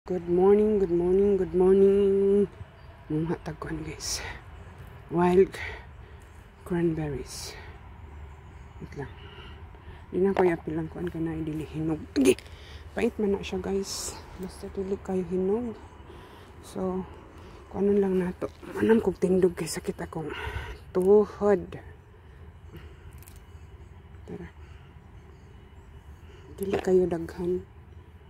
Good morning, good morning, good morning. Mga tagkuhan guys. Wild cranberries. Wait lang. Di na ko iapilang kuhan ka na dili hinog. Okay. Pait man na siya guys. Basta dili kayo hinog. So, kuhanan lang nato. Manam kong tindog kay sakit akong tuhod. Tara. Dili kayo daghan.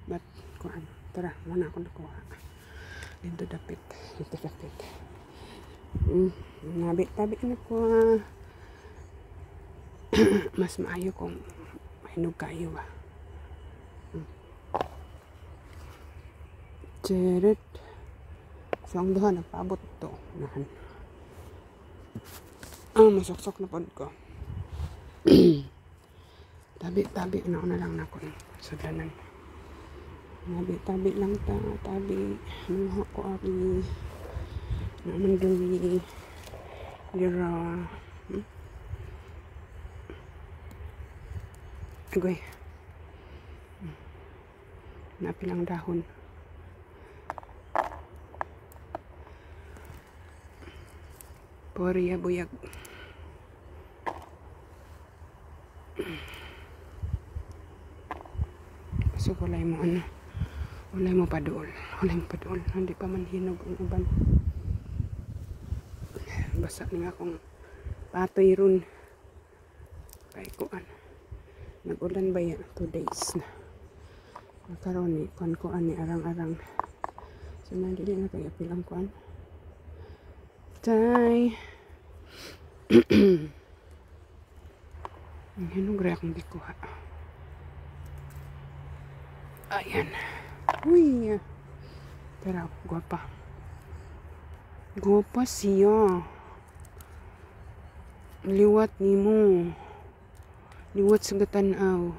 But, kuhan. Tara, wala ako nakuha. Dito dapit. Dito dapit. Nabi na ko. Mas maayo kung hinog kayo ba. Charit. So, ang doon, nagpaabot to. Nahan. Masuksok na pod ko. Tabi. Ano na lang na ko. Sadanan. Tabi lang ta. Tabi. Manuha ko abi. Naman dumi. Dira. Agoy. Napilang dahon. Poriya buyag. So, walay mo ano. Walay mo padool. Hindi pa man hinog ang uban. Basa nga akong patoy ron. Kaya kuan. Nag-ulan ba yan? 2 days na. Nakaroon ni kuan ni arang-arang. So, nandili na kaya pilang kuan. Tay. Ang hinog rin akong bikuha. Ayan. Uy. Tara, guwapa. Guwapa siya. Liwat ni mo. Liwat sa gatanaw.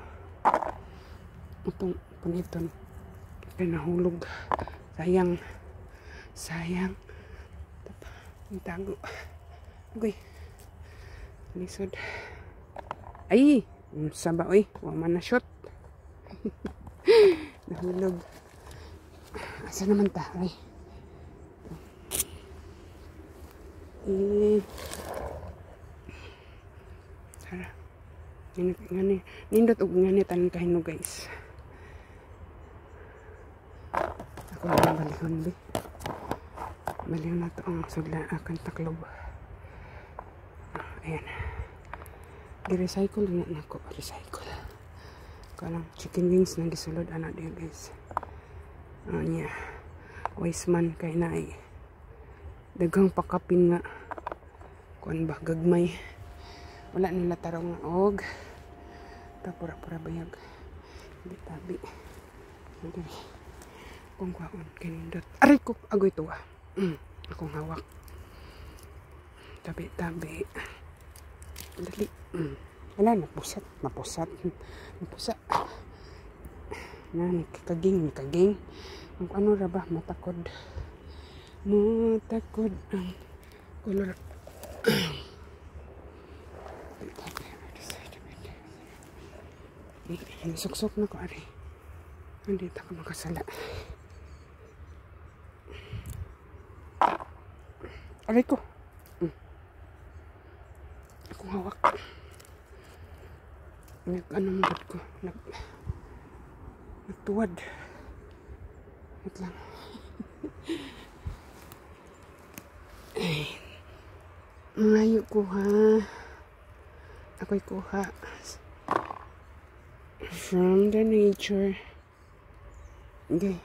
Itong paniton. Pinahulog. Sayang. Ang tago. Okay. Lisod. Ay! Saba, oy. Waman na shot. Nahulog. Asa naman ta? Ay. Tara. Nindot og ngani tanan kahinog guys. Ako na balihon bi. Balihon na to ang sudla akan taklob. Ayan. Di-recycle na ako. Recycle. Kalang chicken wings na gisulod anak dia guys. Niya. Wise man kay na ay dagang pakapin nga. Kuan ba gagmay. Wala nila tarong nga og. Pura bayag. Hindi tabi. Hindi. Kung kwaon kinindot. Aray ko. Agoy tuwa. Akong hawak. Tabi. Dali. Wala, napusat. Ni kaging. Ang ano ra ba? Matakod ang color. Suksok na ko, ari. Hindi ta ka makasala. Aray ko. Akong hawak. Ano mo ko? Nagtuwad. Wait lang. Ngayon kuha. Ako'y kuha. From the nature. Okay.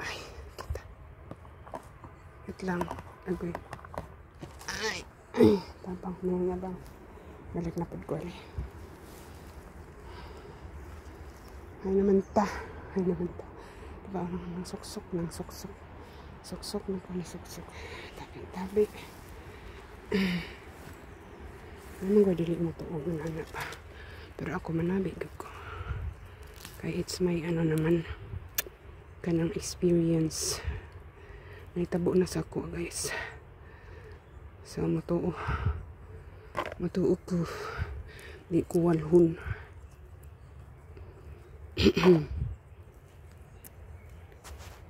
Ay, kita. Wait lang. Agoy. Ay. Tapang na bang. Balik na pod ko ali. Ay naman ta. Diba ang suksok. Suksok na ko na suksok. Tabi. Ano ko dili mo to og nana pa. Pero ako manabig ko. Kaya it's my ano naman kanang experience. Naitabo na sa ako guys. So matuo ko. Di ko walhon.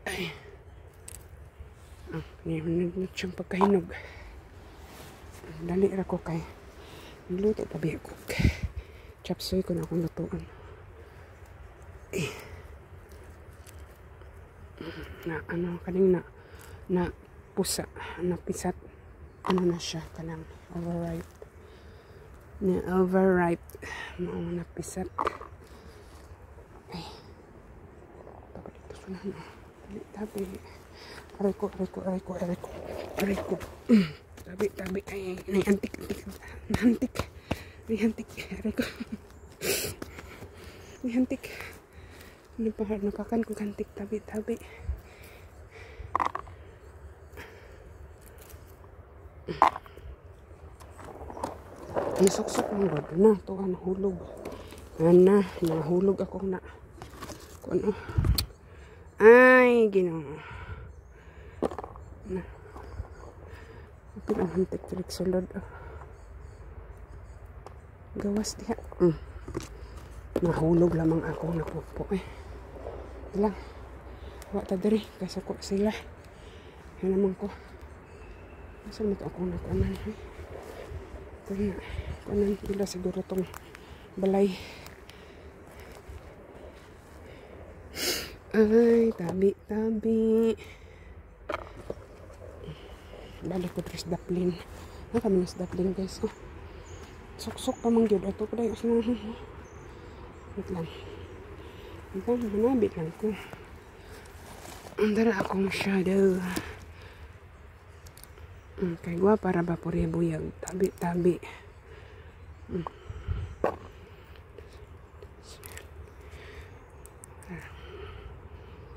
Ay. Nanunod siyang pagkahinog. Dali ra ko kay niluto pa biya ko. Chapsuy ko na akong lutuan. Na ano kaning na pusa, na pisat. Ano na siya kanang overripe. Na overripe. Mao na pisat. Ay. Tapos dito sunan. Tabi. Aray ko. Tabi. Ay, antik. Antik. Aray ko. Antik. Napakan ko kantik. Tabi. Nasuksok ang god na. Ito ang hulog. Nahulog ako na. Kung ano. Ay, Ginoo. Na. Ito ang hantik-tirik sulod. Gawas diha. Nahulog lamang ako na pupo eh. Ilang. Wata diri. Kasi ko sila. Yan naman ko. Masa mo ito ako na kanan eh. Kanan pila siguro itong balay. Ay, tabi. Balik ko tres daplin. Kami nas daplin guys. Sok pa mang gyud ato kuday usna. Wait lang. Manabit lang ko. Andara akong shadow. Kay gwa para ba puri buyag. Tabi.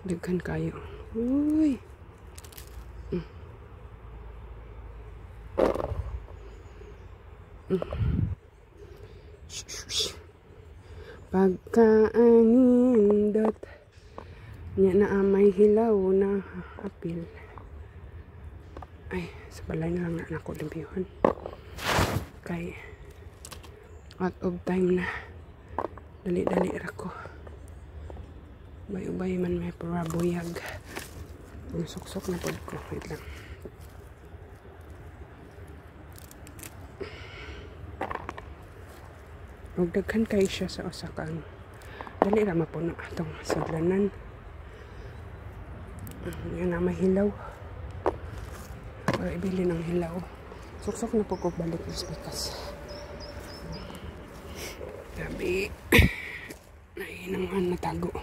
Daghan kayo. Uy. Pagkaanindot niya na may hilaw na apil. Ay, sa balay na lang na ako libiyon. Kay out of time na. Dali ra ko. Ubay man may parabuyag. Suksok na pod ko. Wait lang. Daghan kay siya sa usakan. Dali ra mapuno atong sudlanan. Yan na may hilaw. Para ibili ng hilaw. Suksok na po ko balik sa pikas. Tabi. Ay, naman natago.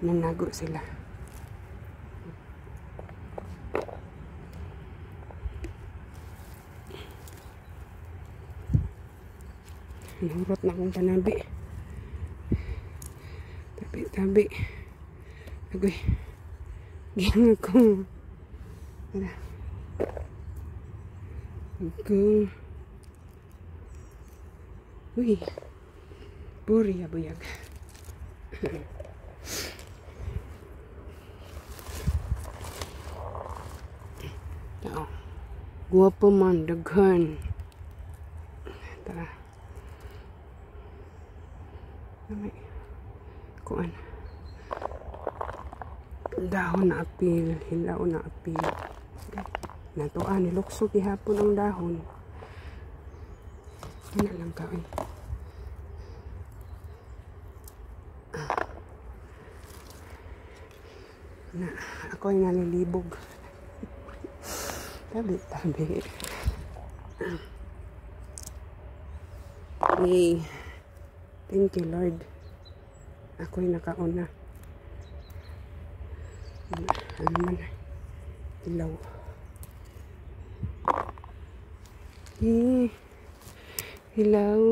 Nanago sila. Nurot na akong panabi. Tabi. Agoy. Giyang ako. Tara. Ako. Uy. Puri buyag. Tao. Guwapo man, daghan. Tara. Namay. Kuan. Dahon na apil. Hilaw na apil. Natuan, nilukso gihapon ang dahon. Ano lang kawin. Na, ako ay nalilibog. Tabi. Yay. Thank you, Lord. Ako'y nakauna. Ano man. Ilaw. Ilaw.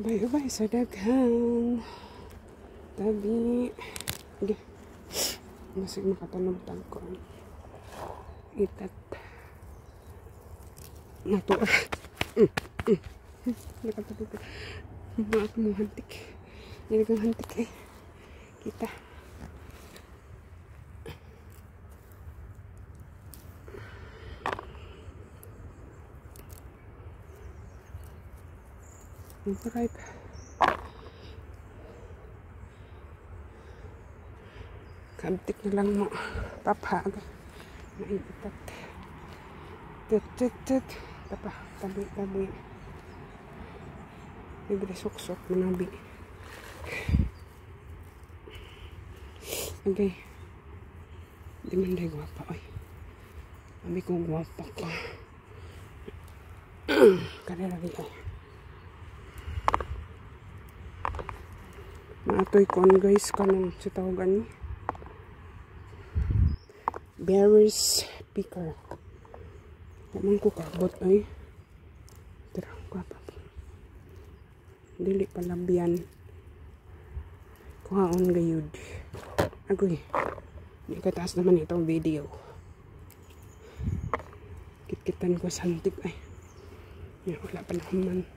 Ubay sa daghan. Tabi. Okay. Masig makatunog ko. Itat. Nato. Nakatunog. Maak mo hantik. Niligang hantik eh. Kita. Overripe. Kabtik na lang mo. Papag. Maiitat. Tut. Tapa. Tabi. Libre suksok. Manabi. Okay. Di man day guwapa. Oy. Sabi ko guwapa ka. Karera di ay. Maatoy kon guys kanang sa tawagan ni. Berries picker. Naman ko kabot ay. Tara, guwapa. Dili palabyan. Kuhaon gayud. Agoy. Hindi kataas naman itong video. Kitkitan ko santik ay. Wala pa naman.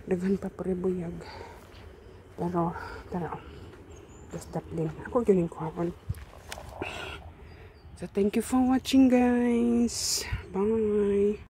Daghan pa parebuyag. Pero, tara. Just that din. Ako yun yung kuhaon. So, thank you for watching guys. Bye.